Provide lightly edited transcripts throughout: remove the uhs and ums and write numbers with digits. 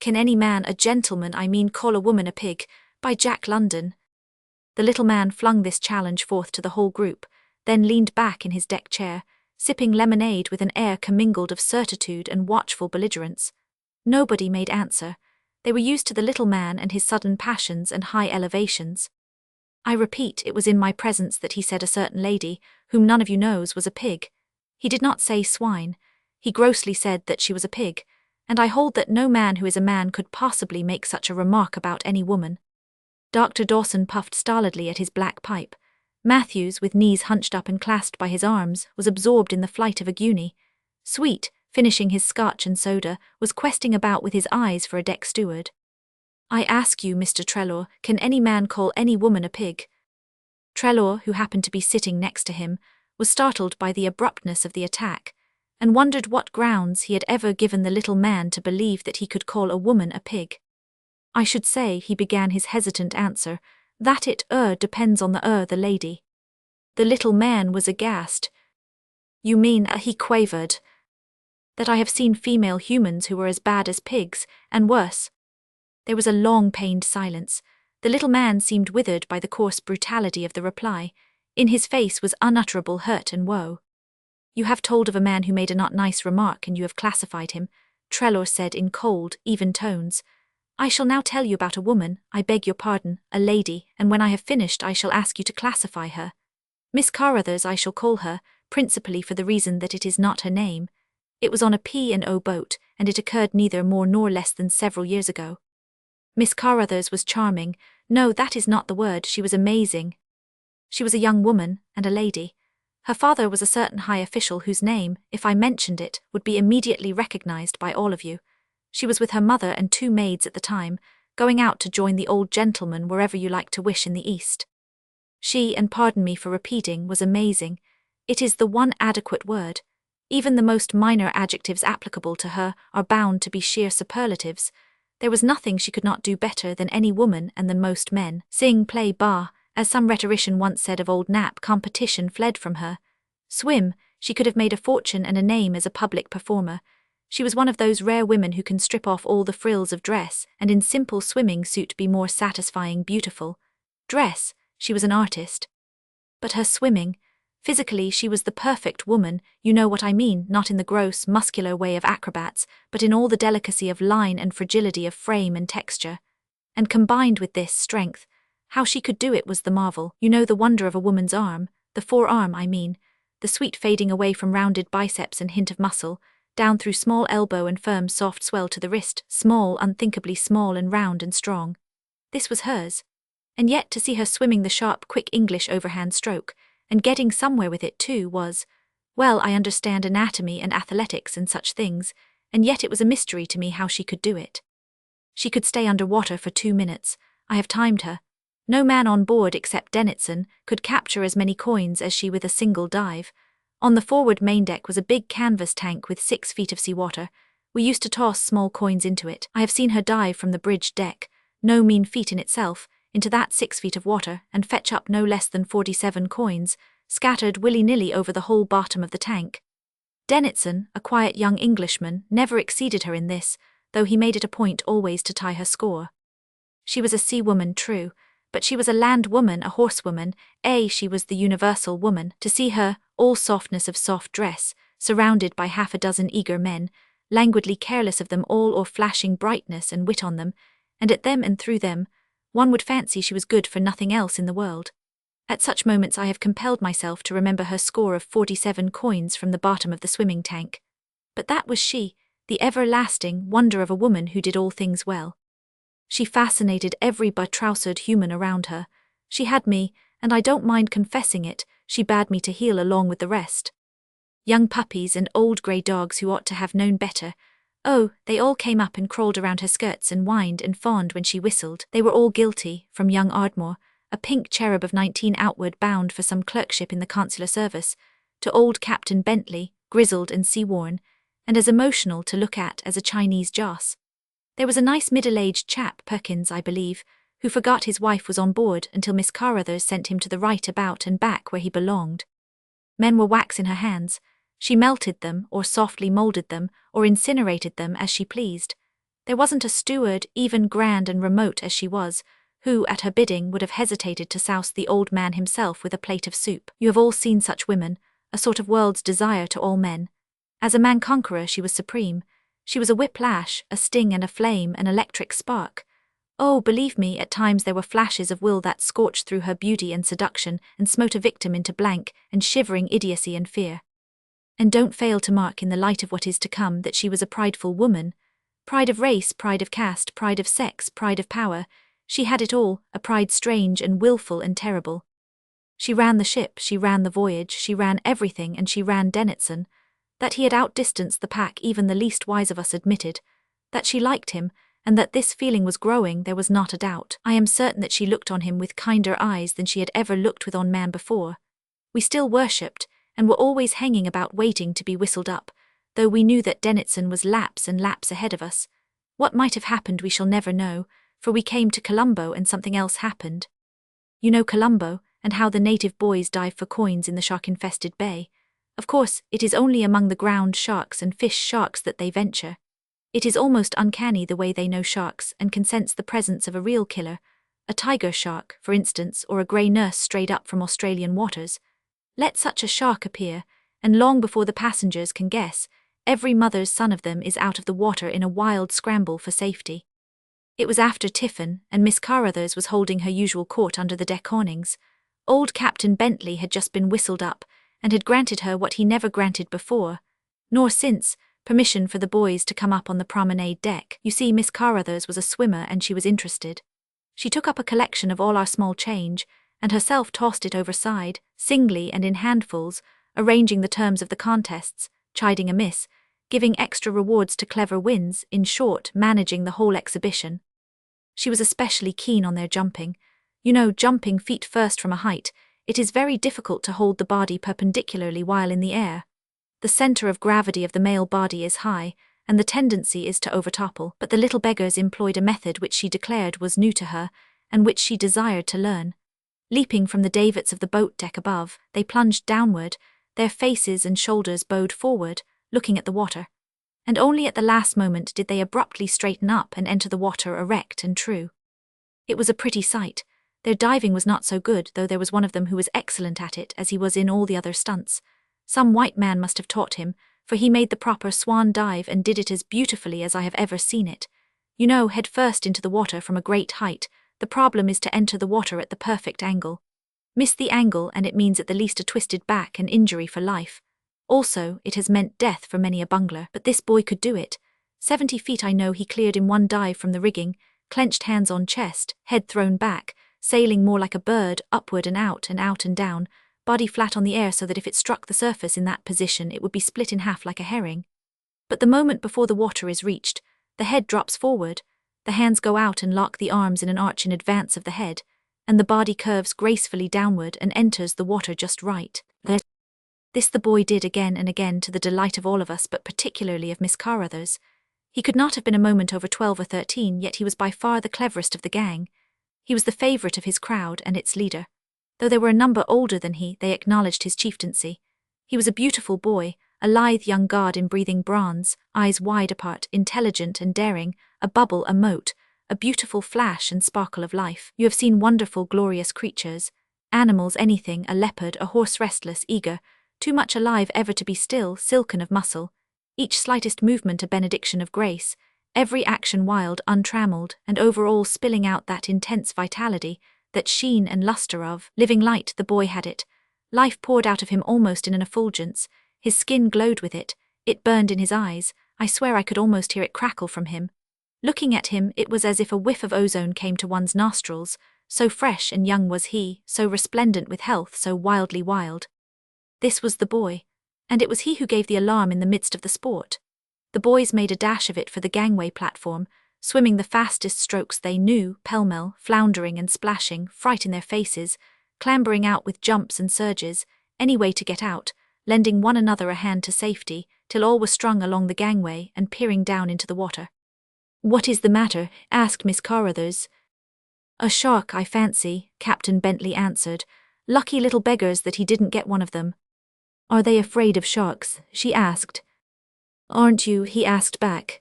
Can any man a gentleman, call a woman a pig? By Jack London. The little man flung this challenge forth to the whole group, then leaned back in his deck chair, sipping lemonade with an air commingled of certitude and watchful belligerence. Nobody made answer. They were used to the little man and his sudden passions and high elevations. I repeat, it was in my presence that he said a certain lady, whom none of you knows, was a pig. He did not say swine. He grossly said that she was a pig, and I hold that no man who is a man could possibly make such a remark about any woman. Dr. Dawson puffed stolidly at his black pipe. Matthews, with knees hunched up and clasped by his arms, was absorbed in the flight of a guinea. Sweet, finishing his scotch and soda, was questing about with his eyes for a deck steward. I ask you, Mr. Trelaw, can any man call any woman a pig? Trelaw, who happened to be sitting next to him, was startled by the abruptness of the attack, and wondered what grounds he had ever given the little man to believe that he could call a woman a pig. I should say, he began his hesitant answer, that it depends on the lady. The little man was aghast. You mean, he quavered, that I have seen female humans who were as bad as pigs, and worse. There was a long pained silence. The little man seemed withered by the coarse brutality of the reply. In his face was unutterable hurt and woe. You have told of a man who made a not nice remark, and you have classified him, Trelaw said in cold, even tones. I shall now tell you about a woman, I beg your pardon, a lady, and when I have finished I shall ask you to classify her. Miss Carruthers I shall call her, principally for the reason that it is not her name. It was on a P&O boat, and it occurred neither more nor less than several years ago. Miss Carruthers was charming. No, that is not the word, she was amazing. She was a young woman, and a lady. Her father was a certain high official whose name, if I mentioned it, would be immediately recognized by all of you. She was with her mother and 2 maids at the time, going out to join the old gentleman wherever you like to wish in the East. She, and pardon me for repeating, was amazing. It is the one adequate word. Even the most minor adjectives applicable to her are bound to be sheer superlatives. There was nothing she could not do better than any woman and than most men. Sing, play, bar, as some rhetorician once said of old Nap, competition fled from her. Swim, she could have made a fortune and a name as a public performer. She was one of those rare women who can strip off all the frills of dress and in simple swimming suit be more satisfying beautiful. Dress, she was an artist. But her swimming, physically she was the perfect woman, you know what I mean, not in the gross, muscular way of acrobats, but in all the delicacy of line and fragility of frame and texture. And combined with this strength, how she could do it was the marvel. You know the wonder of a woman's arm, the forearm I mean, the sweet fading away from rounded biceps and hint of muscle, down through small elbow and firm soft swell to the wrist, small, unthinkably small and round and strong. This was hers. And yet to see her swimming the sharp, quick English overhand stroke, and getting somewhere with it too, was, well, I understand anatomy and athletics and such things, and yet it was a mystery to me how she could do it. She could stay under water for 2 minutes. I have timed her. No man on board except Dennison could capture as many coins as she with a single dive. On the forward main deck was a big canvas tank with 6 feet of seawater. We used to toss small coins into it. I have seen her dive from the bridge deck, no mean feat in itself, into that 6 feet of water and fetch up no less than 47 coins, scattered willy-nilly over the whole bottom of the tank. Dennison, a quiet young Englishman, never exceeded her in this, though he made it a point always to tie her score. She was a sea-woman, true, but she was a land-woman, a horsewoman, she was the universal woman. To see her, all softness of soft dress, surrounded by 6 eager men, languidly careless of them all or flashing brightness and wit on them, and at them and through them, one would fancy she was good for nothing else in the world. At such moments I have compelled myself to remember her score of 47 coins from the bottom of the swimming tank. But that was she, the everlasting wonder of a woman who did all things well. She fascinated every betrousered human around her. She had me, and I don't mind confessing it, she bade me to heel along with the rest. Young puppies and old grey dogs who ought to have known better. Oh, they all came up and crawled around her skirts and whined and fawned when she whistled. They were all guilty, from young Ardmore, a pink cherub of 19 outward bound for some clerkship in the consular service, to old Captain Bentley, grizzled and sea-worn, and as emotional to look at as a Chinese Joss. There was a nice middle-aged chap, Perkins, I believe, who forgot his wife was on board until Miss Carruthers sent him to the right about and back where he belonged. Men were wax in her hands. She melted them, or softly moulded them, or incinerated them as she pleased. There wasn't a steward, even grand and remote as she was, who, at her bidding, would have hesitated to souse the old man himself with a plate of soup. You have all seen such women, a sort of world's desire to all men. As a man-conqueror she was supreme. She was a whiplash, a sting and a flame, an electric spark. Oh, believe me, at times there were flashes of will that scorched through her beauty and seduction and smote a victim into blank and shivering idiocy and fear. And don't fail to mark in the light of what is to come that she was a prideful woman. Pride of race, pride of caste, pride of sex, pride of power. She had it all, a pride strange and willful and terrible. She ran the ship, she ran the voyage, she ran everything, and she ran Dennison. That he had outdistanced the pack even the least wise of us admitted. That she liked him, and that this feeling was growing, there was not a doubt. I am certain that she looked on him with kinder eyes than she had ever looked with on man before. We still worshipped, and were always hanging about waiting to be whistled up, though we knew that Dennison was laps and laps ahead of us. What might have happened we shall never know, for we came to Colombo and something else happened. You know Colombo, and how the native boys dive for coins in the shark-infested bay. Of course, it is only among the ground sharks and fish sharks that they venture. It is almost uncanny the way they know sharks and can sense the presence of a real killer, a tiger shark, for instance, or a grey nurse strayed up from Australian waters. Let such a shark appear, and long before the passengers can guess, every mother's son of them is out of the water in a wild scramble for safety. It was after tiffin, and Miss Carruthers was holding her usual court under the deck awnings. Old Captain Bentley had just been whistled up, and had granted her what he never granted before, nor since, permission for the boys to come up on the promenade deck. You see, Miss Carruthers was a swimmer and she was interested. She took up a collection of all our small change, and herself tossed it overside, singly and in handfuls, arranging the terms of the contests, chiding amiss, giving extra rewards to clever wins, in short, managing the whole exhibition. She was especially keen on their jumping. You know, jumping feet first from a height, it is very difficult to hold the body perpendicularly while in the air. The center of gravity of the male body is high, and the tendency is to overtopple, but the little beggars employed a method which she declared was new to her, and which she desired to learn. Leaping from the davits of the boat deck above, they plunged downward, their faces and shoulders bowed forward, looking at the water. And only at the last moment did they abruptly straighten up and enter the water erect and true. It was a pretty sight. Their diving was not so good, though there was one of them who was excellent at it, as he was in all the other stunts. Some white man must have taught him, for he made the proper swan dive and did it as beautifully as I have ever seen it. You know, head first into the water from a great height, the problem is to enter the water at the perfect angle. Miss the angle and it means at the least a twisted back and injury for life. Also, it has meant death for many a bungler, but this boy could do it. 70 feet I know he cleared in one dive from the rigging, clenched hands on chest, head thrown back, sailing more like a bird, upward and out and down, body flat on the air so that if it struck the surface in that position it would be split in half like a herring. But the moment before the water is reached, the head drops forward, the hands go out and lock the arms in an arch in advance of the head, and the body curves gracefully downward and enters the water just right. This the boy did again and again to the delight of all of us, but particularly of Miss Carruthers. He could not have been a moment over 12 or 13, yet he was by far the cleverest of the gang. He was the favourite of his crowd and its leader. Though there were a number older than he, they acknowledged his chieftaincy. He was a beautiful boy, a lithe young god in breathing bronze, eyes wide apart, intelligent and daring, a bubble, a mote, a beautiful flash and sparkle of life. You have seen wonderful, glorious creatures, animals, anything, a leopard, a horse restless, eager, too much alive ever to be still, silken of muscle, each slightest movement a benediction of grace, every action wild, untrammeled, and over all spilling out that intense vitality, that sheen and lustre of living light. The boy had it. Life poured out of him almost in an effulgence, his skin glowed with it, it burned in his eyes, I swear I could almost hear it crackle from him. Looking at him, it was as if a whiff of ozone came to one's nostrils, so fresh and young was he, so resplendent with health, so wildly wild. This was the boy, and it was he who gave the alarm in the midst of the sport. The boys made a dash of it for the gangway platform, swimming the fastest strokes they knew, pell-mell, floundering and splashing, fright in their faces, clambering out with jumps and surges, any way to get out, lending one another a hand to safety, till all were strung along the gangway and peering down into the water. "What is the matter?" asked Miss Carruthers. "A shark, I fancy," Captain Bentley answered. "Lucky little beggars that he didn't get one of them." "Are they afraid of sharks?" she asked. "Aren't you?" he asked back.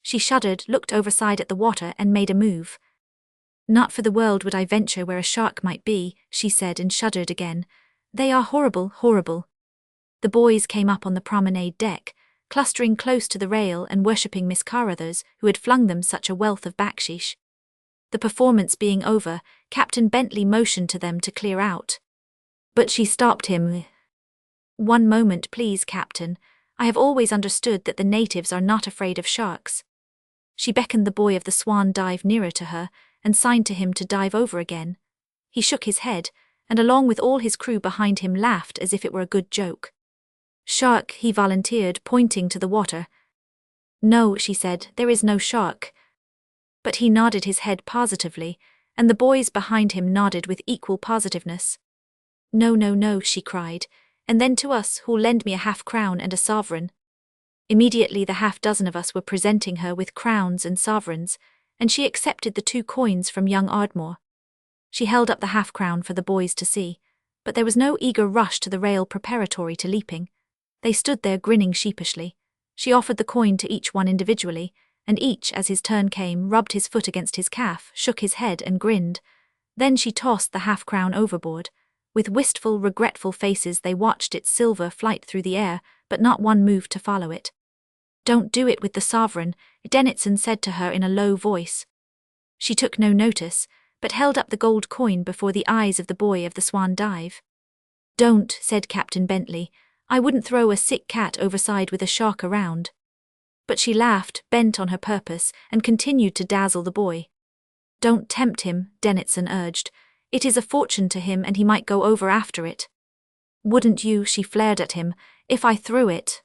She shuddered, looked overside at the water, and made a move. Not for the world would I venture where a shark might be, she said, and shuddered again. They are horrible, horrible. The boys came up on the promenade deck, clustering close to the rail and worshipping Miss Carruthers, who had flung them such a wealth of backsheesh. The performance being over, Captain Bentley motioned to them to clear out. But she stopped him. "One moment, please, Captain. I have always understood that the natives are not afraid of sharks." She beckoned the boy of the Swan Dive nearer to her and signed to him to dive over again. He shook his head, and along with all his crew behind him laughed as if it were a good joke. "Shark," he volunteered, pointing to the water. "No," she said, "there is no shark." But he nodded his head positively, and the boys behind him nodded with equal positiveness. "No, no, no," she cried, "and then to us who'll lend me a half-crown and a sovereign." Immediately the half-dozen of us were presenting her with crowns and sovereigns, and she accepted the 2 coins from young Ardmore. She held up the half-crown for the boys to see, but there was no eager rush to the rail preparatory to leaping. They stood there grinning sheepishly. She offered the coin to each one individually, and each, as his turn came, rubbed his foot against his calf, shook his head, and grinned. Then she tossed the half-crown overboard. With wistful, regretful faces they watched its silver flight through the air, but not one moved to follow it. "Don't do it with the sovereign," Dennison said to her in a low voice. She took no notice, but held up the gold coin before the eyes of the boy of the Swan Dive. "Don't," said Captain Bentley. "I wouldn't throw a sick cat overside with a shark around." But she laughed, bent on her purpose, and continued to dazzle the boy. "Don't tempt him," Dennison urged. "It is a fortune to him and he might go over after it." "Wouldn't you," she flared at him, "if I threw it?"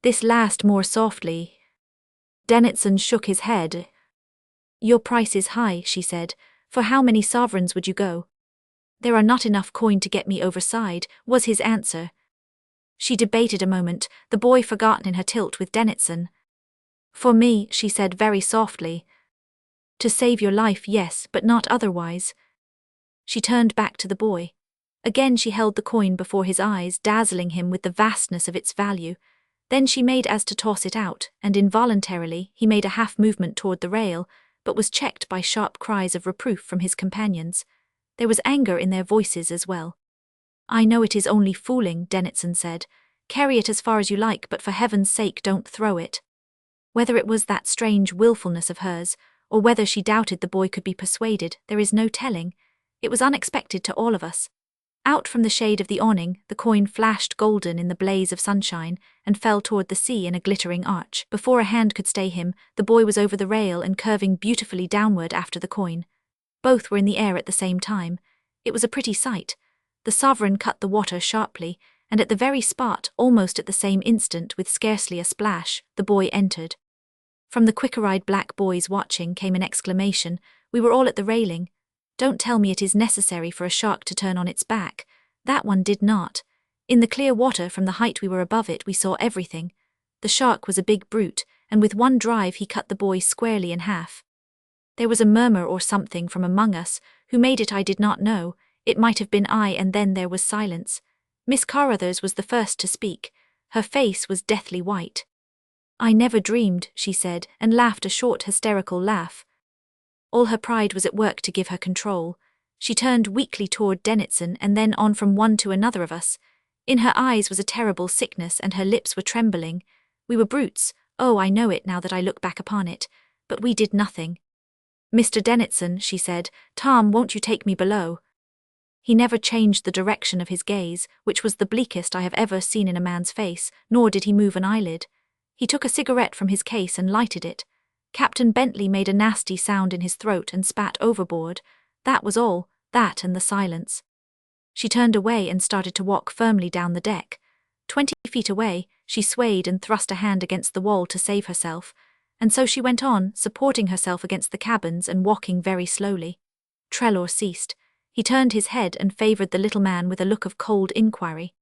This last more softly. Dennison shook his head. "Your price is high," she said. "For how many sovereigns would you go?" "There are not enough coin to get me overside," was his answer. She debated a moment, the boy forgotten in her tilt with Dennison. "For me," she said very softly. "To save your life, yes, but not otherwise." She turned back to the boy. Again she held the coin before his eyes, dazzling him with the vastness of its value. Then she made as to toss it out, and involuntarily he made a half-movement toward the rail, but was checked by sharp cries of reproof from his companions. There was anger in their voices as well. "I know it is only fooling," Dennison said. "Carry it as far as you like, but for heaven's sake don't throw it." Whether it was that strange willfulness of hers, or whether she doubted the boy could be persuaded, there is no telling. It was unexpected to all of us. Out from the shade of the awning, the coin flashed golden in the blaze of sunshine, and fell toward the sea in a glittering arch. Before a hand could stay him, the boy was over the rail and curving beautifully downward after the coin. Both were in the air at the same time. It was a pretty sight. The sovereign cut the water sharply, and at the very spot, almost at the same instant, with scarcely a splash, the boy entered. From the quicker-eyed black boys watching came an exclamation. We were all at the railing. Don't tell me it is necessary for a shark to turn on its back. That one did not. In the clear water from the height we were above it, we saw everything. The shark was a big brute, and with one drive he cut the boy squarely in half. There was a murmur or something from among us. Who made it I did not know. It might have been I, and then there was silence. Miss Carruthers was the first to speak. Her face was deathly white. "I never dreamed," she said, and laughed a short hysterical laugh. All her pride was at work to give her control. She turned weakly toward Dennison and then on from one to another of us. In her eyes was a terrible sickness and her lips were trembling. We were brutes. Oh, I know it now that I look back upon it. But we did nothing. "Mr. Dennison," she said, "Tom, won't you take me below?" He never changed the direction of his gaze, which was the bleakest I have ever seen in a man's face, nor did he move an eyelid. He took a cigarette from his case and lighted it. Captain Bentley made a nasty sound in his throat and spat overboard. That was all, that and the silence. She turned away and started to walk firmly down the deck. 20 feet away, she swayed and thrust a hand against the wall to save herself, and so she went on, supporting herself against the cabins and walking very slowly. Trelawney ceased. He turned his head and favored the little man with a look of cold inquiry.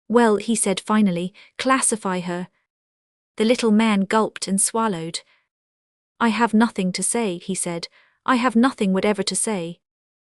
"Well," he said finally, "classify her." The little man gulped and swallowed. "I have nothing to say," he said. "I have nothing whatever to say."